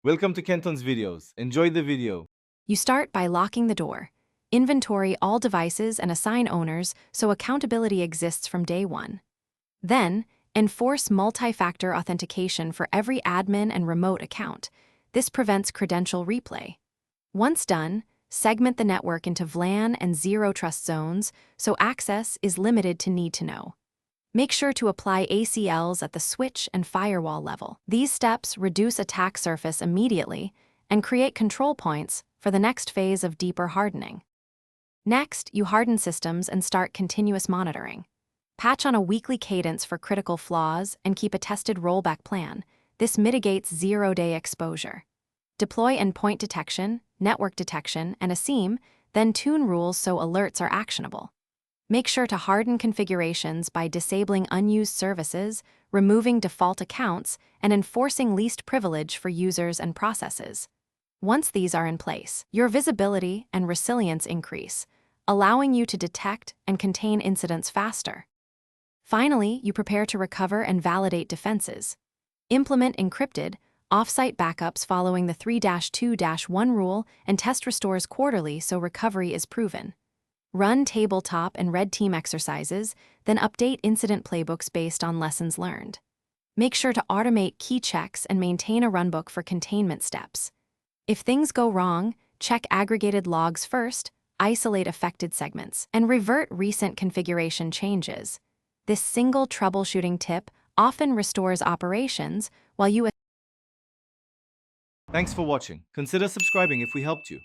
Welcome to Kenton's videos. Enjoy the video. You start by locking the door. Inventory all devices and assign owners so accountability exists from day one. Then, enforce multi-factor authentication for every admin and remote account. This prevents credential replay. Once done, segment the network into VLAN and zero-trust zones so access is limited to need to know. Make sure to apply ACLs at the switch and firewall level. These steps reduce attack surface immediately and create control points for the next phase of deeper hardening. Next, you harden systems and start continuous monitoring. Patch on a weekly cadence for critical flaws and keep a tested rollback plan. This mitigates zero-day exposure. Deploy endpoint detection, network detection, and a SIEM, then tune rules so alerts are actionable. Make sure to harden configurations by disabling unused services, removing default accounts, and enforcing least privilege for users and processes. Once these are in place, your visibility and resilience increase, allowing you to detect and contain incidents faster. Finally, you prepare to recover and validate defenses. Implement encrypted, off-site backups following the 3-2-1 rule and test restores quarterly so recovery is proven. Run tabletop and red team exercises, then update incident playbooks based on lessons learned. Make sure to automate key checks and maintain a runbook for containment steps. If things go wrong, check aggregated logs first, isolate affected segments, and revert recent configuration changes. This single troubleshooting tip often restores operations while you Thanks for watching. Consider subscribing if we helped you.